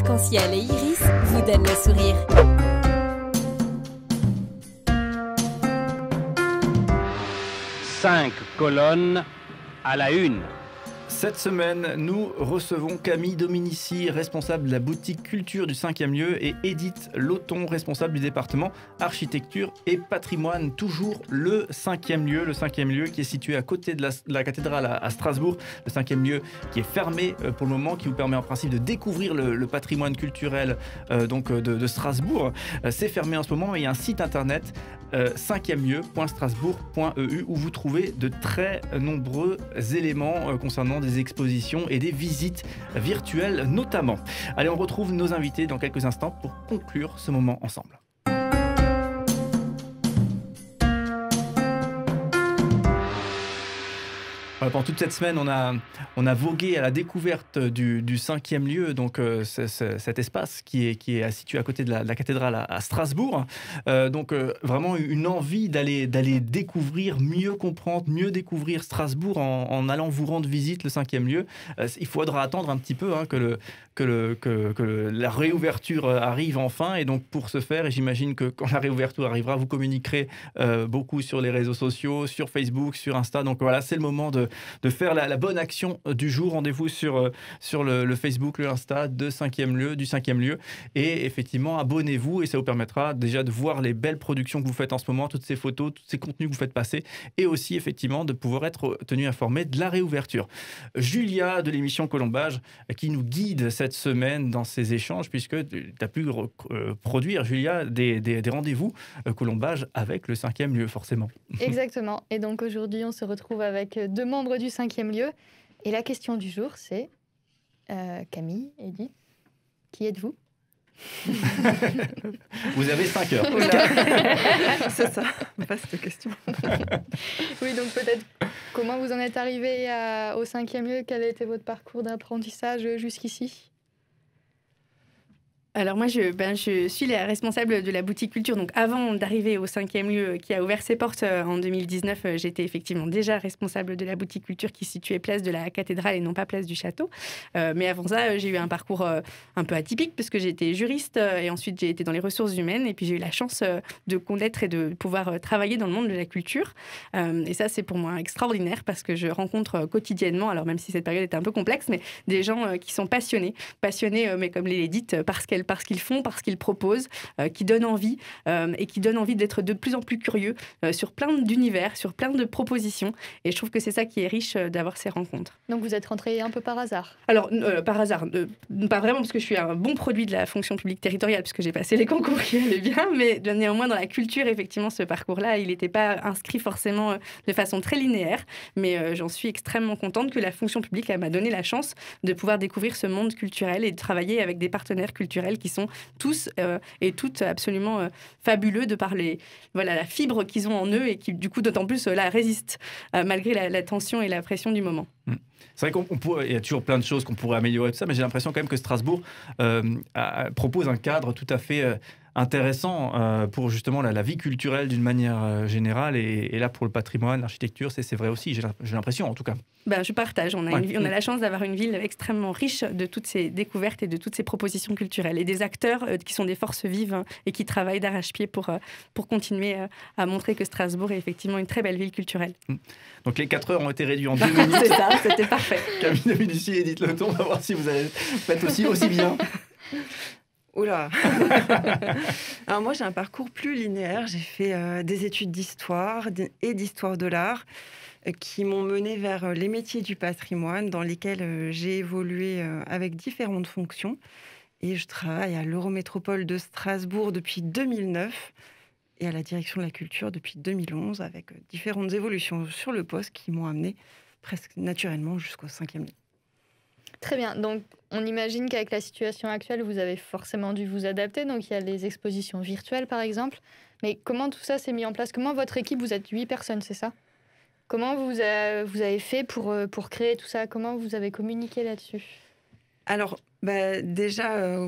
arc-en-ciel et iris vous donnent le sourire. Cinq colonnes à la une. Cette semaine, nous recevons Camille Dominici, responsable de la boutique culture du 5e lieu, et Edith Loton, responsable du département architecture et patrimoine. Toujours le 5e lieu qui est situé à côté de la cathédrale à Strasbourg. Le 5e lieu qui est fermé pour le moment, qui vous permet en principe de découvrir le patrimoine culturel de Strasbourg. C'est fermé en ce moment, mais il y a un site internet 5e lieu.strasbourg.eu où vous trouvez de très nombreux éléments concernant des expositions et des visites virtuelles notamment. Allez, on retrouve nos invités dans quelques instants pour conclure ce moment ensemble. Pendant toute cette semaine, on a vogué à la découverte du 5e lieu, donc cet espace qui est situé à côté de la cathédrale à Strasbourg. Vraiment une envie d'aller découvrir, mieux comprendre, mieux découvrir Strasbourg en allant vous rendre visite le 5e lieu. Il faudra attendre un petit peu que la réouverture arrive enfin, et donc pour ce faire, et j'imagine que quand la réouverture arrivera, vous communiquerez beaucoup sur les réseaux sociaux, sur Facebook, sur Insta. Donc voilà, c'est le moment de faire la bonne action du jour. Rendez-vous sur le Facebook, le Insta du 5e lieu, et effectivement abonnez-vous, et ça vous permettra déjà de voir les belles productions que vous faites en ce moment, toutes ces photos, tous ces contenus que vous faites passer, et aussi effectivement de pouvoir être tenu informé de la réouverture. Julia de l'émission Colombage qui nous guide cette semaine dans ces échanges, puisque tu as pu produire, Julia, des rendez-vous Colombage avec le 5e lieu forcément. Exactement, et donc aujourd'hui on se retrouve avec deux membres du 5e lieu, et la question du jour c'est Camille, Edith, qui êtes-vous? Vous avez 5 heures. C'est ça, vaste question. Oui, donc peut-être comment vous en êtes arrivé au 5e lieu, quel a été votre parcours d'apprentissage jusqu'ici? Alors moi, je suis la responsable de la boutique culture. Donc avant d'arriver au 5e lieu qui a ouvert ses portes en 2019, j'étais effectivement déjà responsable de la boutique culture qui se situait place de la cathédrale et non pas place du château. Mais avant ça, j'ai eu un parcours un peu atypique parce que j'ai été juriste et ensuite j'ai été dans les ressources humaines, et puis j'ai eu la chance de connaître et de pouvoir travailler dans le monde de la culture. Et ça, c'est pour moi extraordinaire parce que je rencontre quotidiennement, alors même si cette période était un peu complexe, mais des gens qui sont passionnés, mais comme l'Edith, parce qu'ils font, parce qu'ils proposent, qui donnent envie et qui donnent envie d'être de plus en plus curieux sur plein d'univers, sur plein de propositions. Et je trouve que c'est ça qui est riche d'avoir ces rencontres. Donc vous êtes rentrée un peu par hasard? Alors, par hasard, pas vraiment parce que je suis un bon produit de la fonction publique territoriale, puisque j'ai passé les concours qui allaient bien, mais néanmoins dans la culture, effectivement, ce parcours-là, il n'était pas inscrit forcément de façon très linéaire, mais j'en suis extrêmement contente que la fonction publique m'a donné la chance de pouvoir découvrir ce monde culturel et de travailler avec des partenaires culturels qui sont tous et toutes absolument fabuleux de par la fibre qu'ils ont en eux, et qui du coup d'autant plus résistent malgré la tension et la pression du moment. C'est vrai il y a toujours plein de choses qu'on pourrait améliorer, tout ça, mais j'ai l'impression quand même que Strasbourg propose un cadre tout à fait intéressant pour justement la vie culturelle d'une manière générale, et là pour le patrimoine, l'architecture, c'est vrai aussi, j'ai l'impression en tout cas. Je partage, on a la chance d'avoir une ville extrêmement riche de toutes ces découvertes et de toutes ces propositions culturelles, et des acteurs qui sont des forces vives et qui travaillent d'arrache-pied pour continuer à montrer que Strasbourg est effectivement une très belle ville culturelle. Donc les 4 heures ont été réduites en 2 minutes. C'est ça, c'était parfait. Camille Dominici et Edith Loton, on va voir si vous faites aussi bien. Oula. Alors moi, j'ai un parcours plus linéaire. J'ai fait des études d'histoire et d'histoire de l'art qui m'ont menée vers les métiers du patrimoine, dans lesquels j'ai évolué avec différentes fonctions. Et je travaille à l'Eurométropole de Strasbourg depuis 2009 et à la direction de la culture depuis 2011, avec différentes évolutions sur le poste qui m'ont amenée presque naturellement jusqu'au 5e lieu. Très bien, donc on imagine qu'avec la situation actuelle, vous avez forcément dû vous adapter. Donc il y a les expositions virtuelles par exemple. Mais comment tout ça s'est mis en place? Comment votre équipe, vous êtes 8 personnes, c'est ça? Comment vous avez fait pour créer tout ça? Comment vous avez communiqué là-dessus? Alors déjà,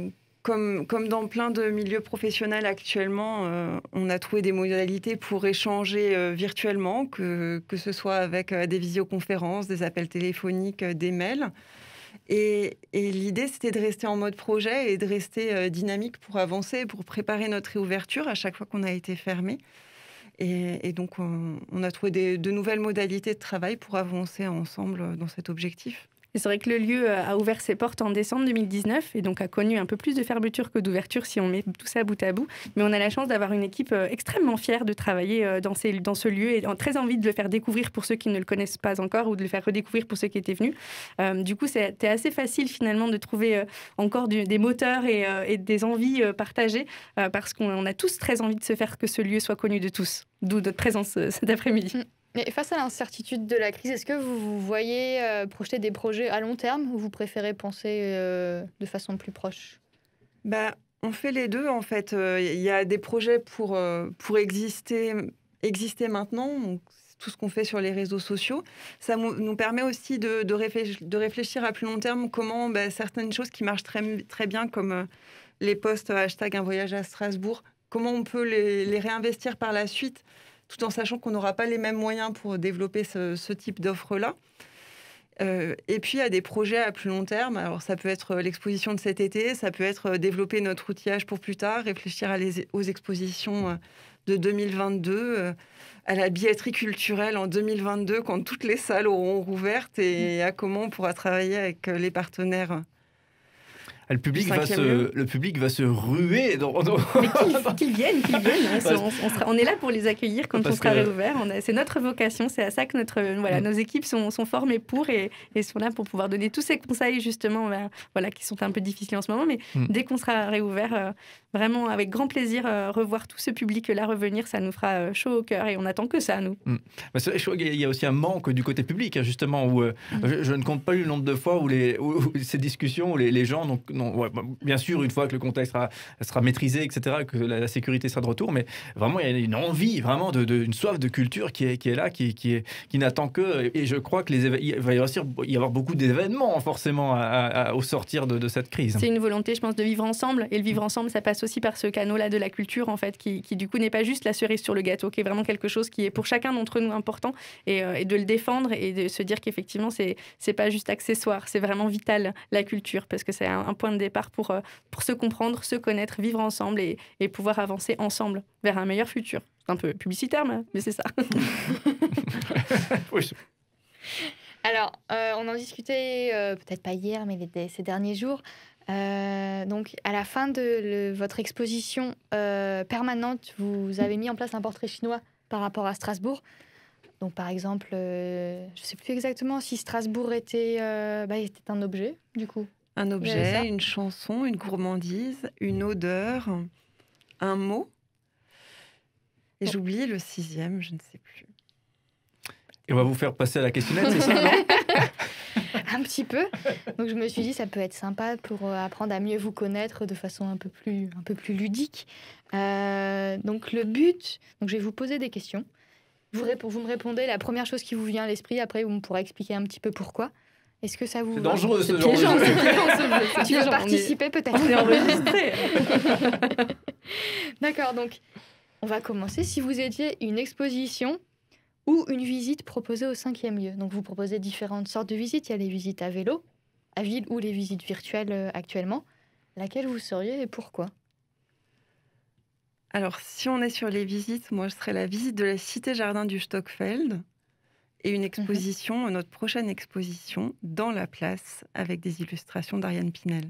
comme dans plein de milieux professionnels actuellement, on a trouvé des modalités pour échanger virtuellement, que ce soit avec des visioconférences, des appels téléphoniques, des mails. Et l'idée, c'était de rester en mode projet et de rester dynamique pour avancer, pour préparer notre réouverture à chaque fois qu'on a été fermé. Et donc, on a trouvé de nouvelles modalités de travail pour avancer ensemble dans cet objectif. Et c'est vrai que le lieu a ouvert ses portes en décembre 2019 et donc a connu un peu plus de fermeture que d'ouverture si on met tout ça bout à bout. Mais on a la chance d'avoir une équipe extrêmement fière de travailler dans ce lieu et très envie de le faire découvrir pour ceux qui ne le connaissent pas encore ou de le faire redécouvrir pour ceux qui étaient venus. Du coup, c'était assez facile finalement de trouver encore des moteurs et des envies partagées parce qu'on a tous très envie de se faire que ce lieu soit connu de tous. D'où notre présence cet après-midi. Mais face à l'incertitude de la crise, est-ce que vous voyez projeter des projets à long terme ou vous préférez penser de façon plus proche ? On fait les deux, en fait. Il y a des projets pour exister maintenant, donc tout ce qu'on fait sur les réseaux sociaux. Ça nous permet aussi de réfléchir à plus long terme comment certaines choses qui marchent très, très bien, comme les posts hashtag un voyage à Strasbourg, comment on peut les réinvestir par la suite, tout en sachant qu'on n'aura pas les mêmes moyens pour développer ce type d'offre-là. Et puis, il y a des projets à plus long terme. Alors, ça peut être l'exposition de cet été, ça peut être développer notre outillage pour plus tard, réfléchir aux expositions de 2022, à la billetterie culturelle en 2022, quand toutes les salles auront rouvertes, et à comment on pourra travailler avec les partenaires. Le public va se ruer. Mais qu'ils viennent. On est là pour les accueillir quand on sera réouvert. C'est notre vocation, c'est à ça que nos équipes sont formées pour et sont là pour pouvoir donner tous ces conseils justement, qui sont un peu difficiles en ce moment. Mais dès qu'on sera réouvert, vraiment avec grand plaisir, revoir tout ce public-là revenir, ça nous fera chaud au cœur et on attend que ça, nous. Je crois qu'il y a aussi un manque du côté public, justement, où je ne compte pas le nombre de fois où ces discussions, où les gens bien sûr, une fois que le contexte sera maîtrisé, etc., que la sécurité sera de retour, mais vraiment, il y a une envie, vraiment, une soif de culture qui est là, qui n'attend que... Et je crois qu'il va y avoir beaucoup d'événements, forcément, au sortir de cette crise. C'est une volonté, je pense, de vivre ensemble. Et le vivre ensemble, ça passe aussi par ce canot-là de la culture, en fait, qui du coup, n'est pas juste la cerise sur le gâteau, qui est vraiment quelque chose qui est pour chacun d'entre nous important, et de le défendre et de se dire qu'effectivement, c'est pas juste accessoire, c'est vraiment vital, la culture, parce que c'est un point de départ pour se comprendre, se connaître, vivre ensemble et pouvoir avancer ensemble vers un meilleur futur. C'est un peu publicitaire, mais c'est ça. Oui. Alors, on en discutait peut-être pas hier, mais ces derniers jours. Donc, à la fin de votre exposition permanente, vous avez mis en place un portrait chinois par rapport à Strasbourg. Donc, par exemple, je ne sais plus exactement si Strasbourg était un objet, du coup. Un objet, une chanson, une gourmandise, une odeur, un mot. Et j'oublie le 6e, je ne sais plus. Et on va vous faire passer à la questionnette, c'est ça, non ? Un petit peu. Donc je me suis dit, ça peut être sympa pour apprendre à mieux vous connaître de façon un peu plus ludique. Donc le but, je vais vous poser des questions. Vous me répondez la première chose qui vous vient à l'esprit. Après, vous me pourrez expliquer un petit peu pourquoi. Est-ce que ça vous... C'est dangereux, ce genre de jeu. Tu veux participer peut-être ? On est enregistré. D'accord, donc on va commencer. Si vous étiez une exposition ou une visite proposée au 5e lieu. Donc vous proposez différentes sortes de visites. Il y a les visites à vélo, à ville ou les visites virtuelles actuellement. Laquelle vous seriez et pourquoi ? Alors, si on est sur les visites, moi, je serais la visite de la Cité-Jardin du Stockfeld et une exposition, notre prochaine exposition, dans la place, avec des illustrations d'Ariane Pinel.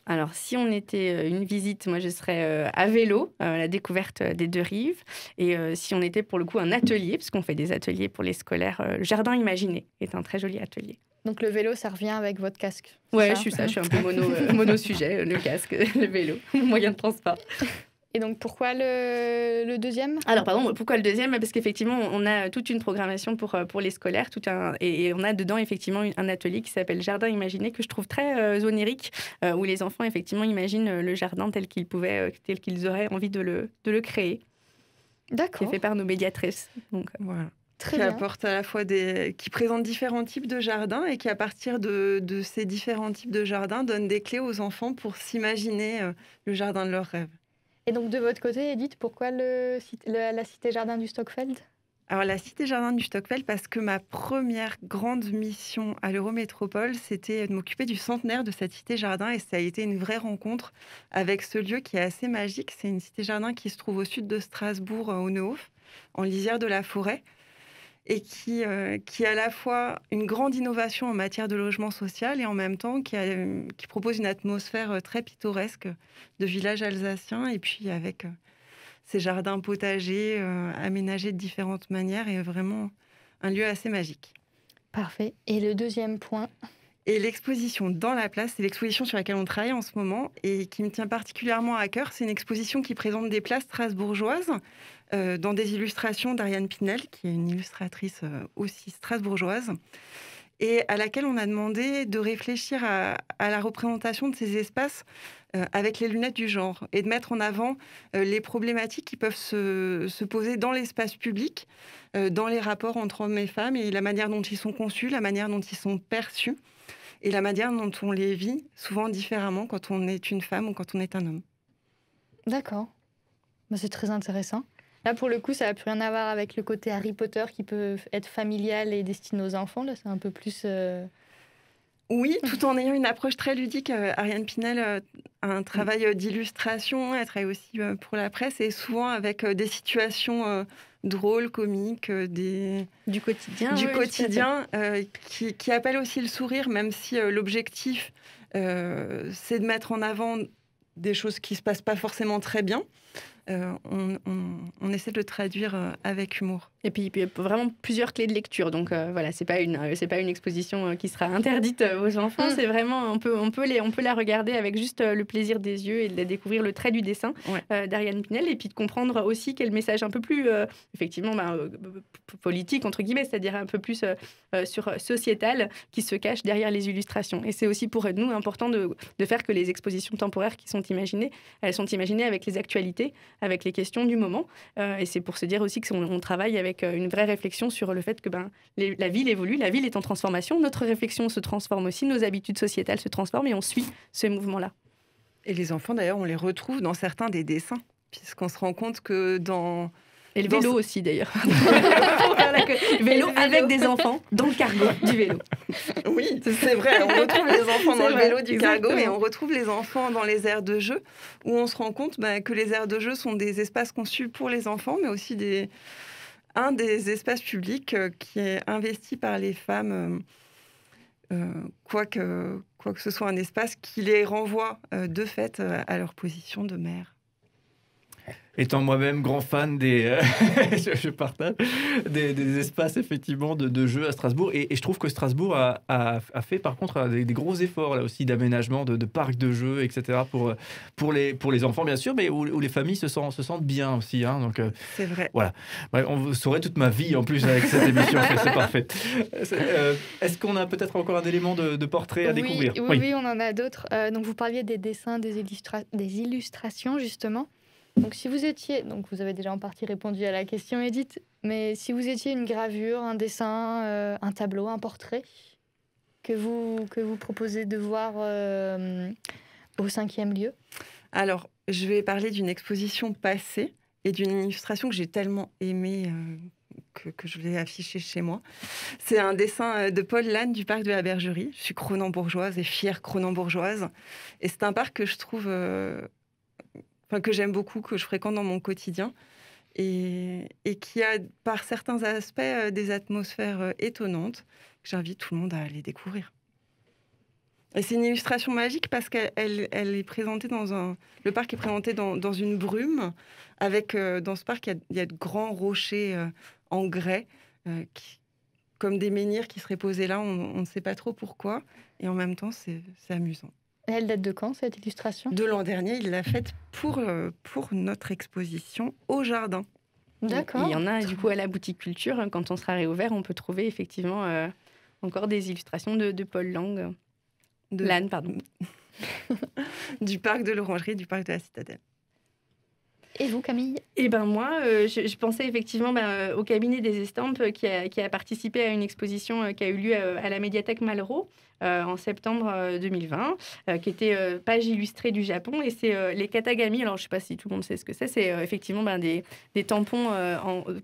Alors, si on était une visite, moi, je serais à vélo, la découverte des deux rives. Et si on était, pour le coup, un atelier, parce qu'on fait des ateliers pour les scolaires, le Jardin Imaginé est un très joli atelier. Donc, le vélo, ça revient avec votre casque ? Ouais, je suis un peu mono-sujet, le casque, le vélo, moyen de transport. Et donc, pourquoi le deuxième ? Alors, pardon, pourquoi le deuxième ? Parce qu'effectivement, on a toute une programmation pour les scolaires, et on a dedans, effectivement, un atelier qui s'appelle Jardin Imaginé, que je trouve très onirique, où les enfants, effectivement, imaginent le jardin tel qu'ils auraient envie de le créer. D'accord. Qui est fait par nos médiatrices. Donc, voilà. Très qui bien. apporte à la fois qui présente différents types de jardins et qui, à partir de ces différents types de jardins, donne des clés aux enfants pour s'imaginer le jardin de leurs rêves. Et donc, de votre côté, Edith, pourquoi la Cité-Jardin du Stockfeld ? Alors, la Cité Jardin du Stockfeld, parce que ma première grande mission à l'Eurométropole, c'était de m'occuper du centenaire de cette Cité Jardin, et ça a été une vraie rencontre avec ce lieu qui est assez magique. C'est une Cité Jardin qui se trouve au sud de Strasbourg, au Neuhof, en lisière de la forêt, et qui a à la fois une grande innovation en matière de logement social et en même temps qui propose une atmosphère très pittoresque de village alsacien, et puis avec ces jardins potagers aménagés de différentes manières, et vraiment un lieu assez magique. Parfait. Et le deuxième point? Et l'exposition dans la place, c'est l'exposition sur laquelle on travaille en ce moment et qui me tient particulièrement à cœur. C'est une exposition qui présente des places strasbourgeoises dans des illustrations d'Ariane Pinel, qui est une illustratrice aussi strasbourgeoise, et à laquelle on a demandé de réfléchir à la représentation de ces espaces avec les lunettes du genre, et de mettre en avant les problématiques qui peuvent se poser dans l'espace public, dans les rapports entre hommes et femmes, et la manière dont ils sont conçus, la manière dont ils sont perçus, et la manière dont on les vit, souvent différemment quand on est une femme ou quand on est un homme. D'accord. Bah, c'est très intéressant. Là, pour le coup, ça n'a plus rien à voir avec le côté Harry Potter qui peut être familial et destiné aux enfants. Là, c'est un peu plus... Oui, tout en ayant une approche très ludique. Ariane Pinel a un travail d'illustration, elle travaille aussi pour la presse, et souvent avec des situations drôles, comiques, du quotidien, qui appellent aussi le sourire, même si l'objectif, c'est de mettre en avant des choses qui ne se passent pas forcément très bien. On essaie de le traduire avec humour. Et puis il y a vraiment plusieurs clés de lecture. Donc voilà, c'est pas une exposition qui sera interdite aux enfants. C'est vraiment, on peut la regarder avec juste le plaisir des yeux et de découvrir le trait du dessin d'Ariane Pinel, et puis de comprendre aussi quel message un peu plus, effectivement, politique, entre guillemets, c'est-à-dire un peu plus sociétal, qui se cache derrière les illustrations. Et c'est aussi pour nous important de faire que les expositions temporaires qui sont imaginées, elles sont imaginées avec les actualités, avec les questions du moment. Et c'est pour se dire aussi qu'on travaille avec une vraie réflexion sur le fait que la ville évolue, la ville est en transformation, notre réflexion se transforme aussi, nos habitudes sociétales se transforment, et on suit ce mouvement-là. Et les enfants, d'ailleurs, on les retrouve dans certains des dessins, puisqu'on se rend compte que dans... Et le vélo aussi, d'ailleurs. Vélo avec des enfants dans le cargo du vélo. Oui, c'est vrai. On retrouve les enfants dans le vélo du cargo, et on retrouve les enfants dans les aires de jeu, où on se rend compte que les aires de jeu sont des espaces conçus pour les enfants, mais aussi un des espaces publics qui est investi par les femmes, quoique ce soit un espace qui les renvoie de fait à leur position de mère. Étant moi-même grand fan je partage des espaces effectivement de jeux à Strasbourg, et je trouve que Strasbourg a fait par contre des gros efforts là aussi d'aménagement de parcs de jeux, etc. pour les enfants bien sûr, mais où les familles se sentent bien aussi. Hein, donc c'est vrai. Voilà. Ouais, on saurait toute ma vie en plus avec cette émission. C'est parfait. Est-ce qu'on a peut-être encore un élément de portrait à découvrir? Oui, on en a d'autres. Donc vous parliez des dessins, des illustrations justement. Donc, si vous étiez, vous avez déjà en partie répondu à la question, Edith, mais si vous étiez une gravure, un dessin, un tableau, un portrait que vous proposez de voir au 5e lieu? Alors, je vais parler d'une exposition passée et d'une illustration que j'ai tellement aimée que je l'ai affichée chez moi. C'est un dessin de Paul Lannes du parc de la Bergerie. Je suis cronambourgeoise et fière cronambourgeoise. Et c'est un parc que je trouve... que j'aime beaucoup, que je fréquente dans mon quotidien, et qui a, par certains aspects, des atmosphères étonnantes, que j'invite tout le monde à aller découvrir. Et c'est une illustration magique parce qu'elle est présentée le parc est présenté dans une brume, avec, dans ce parc, il y a de grands rochers en grès, comme des menhirs qui seraient posés là, on ne sait pas trop pourquoi, et en même temps, c'est amusant. Et elle date de quand, cette illustration? De l'an dernier, il l'a faite pour notre exposition au jardin. D'accord. Il y en a du coup à la boutique culture. Quand on sera réouvert, on peut trouver effectivement encore des illustrations de Paul Lannes. Lannes, pardon. Du parc de l'Orangerie, du parc de la Citadelle. Et vous, Camille? Et ben moi, je pensais effectivement au cabinet des estampes qui a participé à une exposition qui a eu lieu à la médiathèque Malraux en septembre 2020, qui était page illustrée du Japon. Et c'est les katagami. Alors, je ne sais pas si tout le monde sait ce que c'est. C'est effectivement des tampons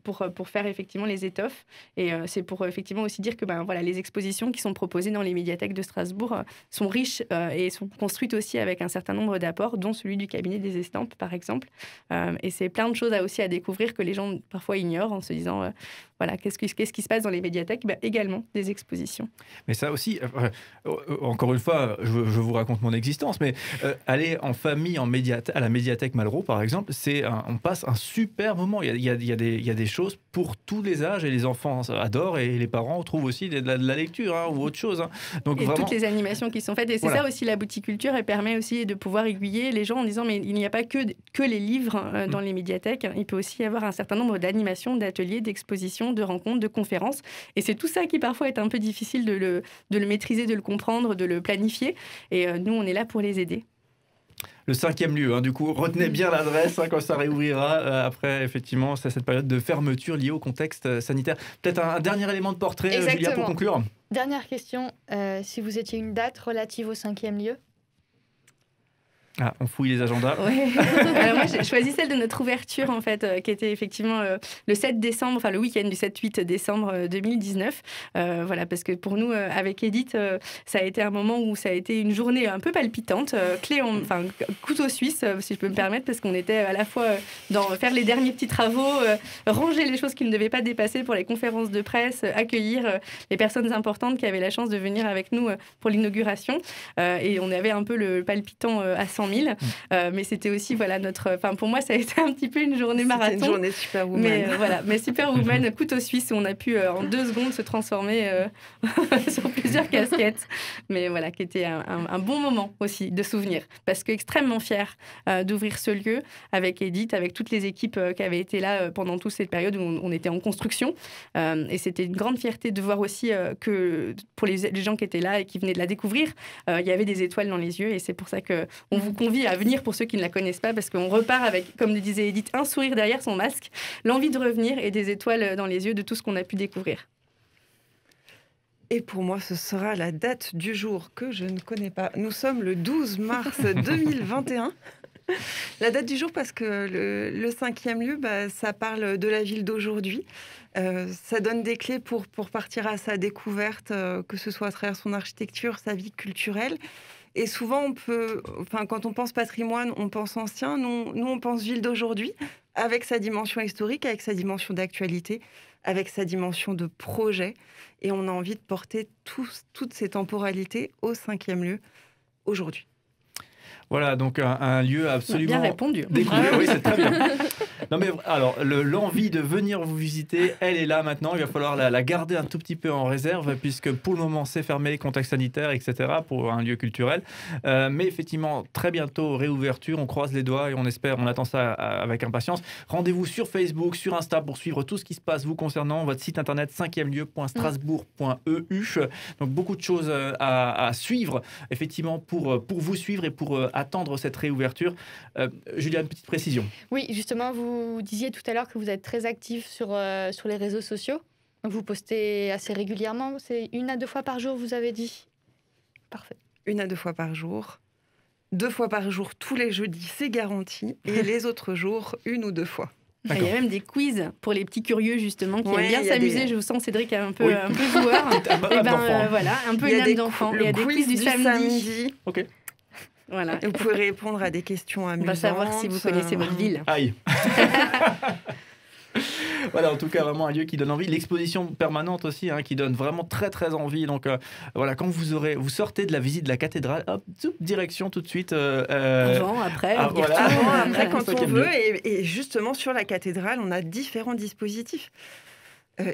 pour faire effectivement les étoffes. Et c'est pour effectivement aussi dire que voilà, les expositions qui sont proposées dans les médiathèques de Strasbourg sont riches et sont construites aussi avec un certain nombre d'apports, dont celui du cabinet des estampes, par exemple. Et c'est plein de choses aussi à découvrir que les gens parfois ignorent en se disant voilà, qu'est-ce qui se passe dans les médiathèques? Également des expositions. Mais ça aussi, encore une fois, je vous raconte mon existence, mais aller en famille à la médiathèque Malraux, par exemple, on passe un super moment. Il y a des choses pour tous les âges et les enfants adorent et les parents trouvent aussi de la lecture ou autre chose. Donc, et vraiment, toutes les animations qui sont faites. Et c'est ça aussi la bouticulture, elle permet aussi de pouvoir aiguiller les gens en disant mais il n'y a pas que les livres dans les médiathèques, il peut aussi y avoir un certain nombre d'animations, d'ateliers, d'expositions, de rencontres, de conférences. Et c'est tout ça qui parfois est un peu difficile de le maîtriser, de le comprendre, de le planifier. Et nous, on est là pour les aider. Le 5e lieu, du coup, retenez bien l'adresse quand ça réouvrira après, effectivement, c'est cette période de fermeture liée au contexte sanitaire. Peut-être un dernier élément de portrait, Julia, pour conclure. Dernière question, si vous étiez une date relative au 5e lieu? Ah, on fouille les agendas. Ouais. Alors moi, j'ai choisi celle de notre ouverture, en fait, qui était effectivement le 7 décembre, enfin le week-end du 7-8 décembre 2019. Voilà, parce que pour nous, avec Edith, ça a été un moment où ça a été une journée un peu palpitante, couteau suisse, si je peux me permettre, parce qu'on était à la fois dans faire les derniers petits travaux, ranger les choses qui ne devaient pas dépasser pour les conférences de presse, accueillir les personnes importantes qui avaient la chance de venir avec nous pour l'inauguration. Et on avait un peu le palpitant à 100 000. Mais c'était aussi, voilà, pour moi, ça a été un petit peu une journée marathon. C'était une journée Superwoman. Mais Superwoman, couteau suisse, où on a pu en 2 secondes se transformer sur plusieurs casquettes. Mais voilà, qui était un bon moment aussi de souvenir. Parce qu'extrêmement fière d'ouvrir ce lieu avec Edith, avec toutes les équipes qui avaient été là pendant toute cette période où on était en construction. Et c'était une grande fierté de voir aussi que pour les gens qui étaient là et qui venaient de la découvrir, il y avait des étoiles dans les yeux. Et c'est pour ça qu'on vous convie à venir pour ceux qui ne la connaissent pas, parce qu'on repart avec, comme le disait Edith, un sourire derrière son masque, l'envie de revenir et des étoiles dans les yeux de tout ce qu'on a pu découvrir. Et pour moi, ce sera la date du jour que je ne connais pas. Nous sommes le 12 mars 2021. La date du jour parce que le 5e lieu, ça parle de la ville d'aujourd'hui. Ça donne des clés pour partir à sa découverte, que ce soit à travers son architecture, sa vie culturelle. Et souvent, quand on pense patrimoine, on pense ancien. Nous, on pense ville d'aujourd'hui, avec sa dimension historique, avec sa dimension d'actualité, avec sa dimension de projet. Et on a envie de porter toutes ces temporalités au 5e lieu, aujourd'hui. Voilà, donc un lieu absolument... Bien répondu. Oui, c'est très bien. Non mais alors, l'envie de venir vous visiter, elle est là maintenant. Il va falloir la garder un tout petit peu en réserve, puisque pour le moment, c'est fermé, contexte sanitaire, etc., pour un lieu culturel. Mais effectivement, très bientôt, réouverture. On croise les doigts et on attend ça avec impatience. Rendez-vous sur Facebook, sur Insta, pour suivre tout ce qui se passe vous concernant. Votre site internet 5e-lieu.strasbourg.eu. Donc, beaucoup de choses à suivre, effectivement, pour vous suivre et pour attendre cette réouverture. Julia, une petite précision. Oui, justement, vous disiez tout à l'heure que vous êtes très actif sur les réseaux sociaux. Vous postez assez régulièrement. C'est 1 à 2 fois par jour, vous avez dit? Parfait. 1 à 2 fois par jour. 2 fois par jour, tous les jeudis, c'est garanti. Et les autres jours, 1 ou 2 fois. Il y a même des quiz pour les petits curieux, justement, qui aiment bien s'amuser. Je vous sens, Cédric, un peu joueur. Voilà, un peu une âme d'enfant. Il y a des quiz du samedi. Ok. Voilà. Vous pouvez répondre à des questions amusantes. On va savoir si vous connaissez votre ville. Aïe. Voilà, en tout cas, vraiment un lieu qui donne envie. L'exposition permanente aussi, qui donne vraiment très, très envie. Donc, voilà, quand vous sortez de la visite de la cathédrale, hop, direction tout de suite. Avant, après. Après, quand on veut. Et justement, sur la cathédrale, on a différents dispositifs.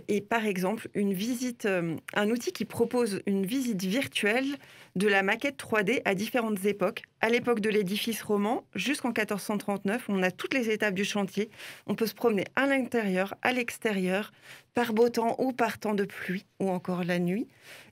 Et par exemple, un outil qui propose une visite virtuelle de la maquette 3D à différentes époques. À l'époque de l'édifice roman, jusqu'en 1439, on a toutes les étapes du chantier. On peut se promener à l'intérieur, à l'extérieur, par beau temps ou par temps de pluie, ou encore la nuit,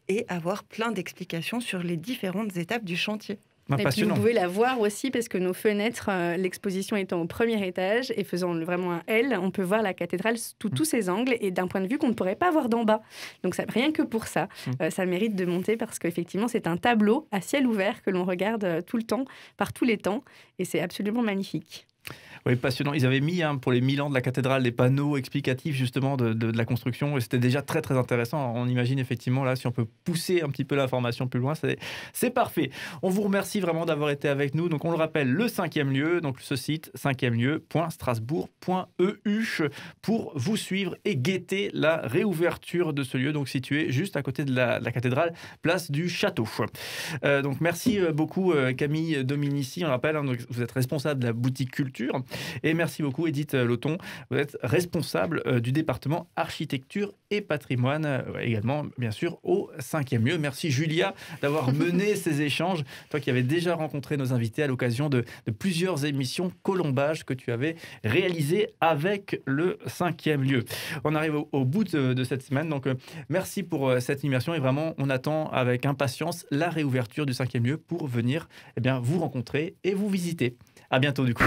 et avoir plein d'explications sur les différentes étapes du chantier. Et puis vous Passionnant. pouvez la voir aussi parce que nos fenêtres, l'exposition étant au premier étage et faisant vraiment un L, on peut voir la cathédrale sous tous ses angles et d'un point de vue qu'on ne pourrait pas voir d'en bas. Donc rien que pour ça, ça mérite de monter parce qu'effectivement c'est un tableau à ciel ouvert que l'on regarde tout le temps, par tous les temps, et c'est absolument magnifique. Oui, passionnant. Ils avaient mis pour les 1000 ans de la cathédrale des panneaux explicatifs justement de la construction et c'était déjà très très intéressant. On imagine effectivement là si on peut pousser un petit peu l'information plus loin, c'est parfait. On vous remercie vraiment d'avoir été avec nous. Donc on le rappelle, le 5e lieu, donc ce site 5e-lieu.strasbourg.eu pour vous suivre et guetter la réouverture de ce lieu, donc situé juste à côté de la cathédrale, place du Château. Donc merci beaucoup Camille Dominici. On rappelle, donc, vous êtes responsable de la boutique culture. Et merci beaucoup Edith Loton, vous êtes responsable du département architecture et patrimoine, également bien sûr au 5e lieu. Merci Julia d'avoir mené ces échanges, toi qui avais déjà rencontré nos invités à l'occasion de plusieurs émissions Colombage que tu avais réalisées avec le 5e lieu. On arrive au bout de cette semaine, donc merci pour cette immersion et vraiment on attend avec impatience la réouverture du 5e lieu pour venir vous rencontrer et vous visiter. À bientôt du coup.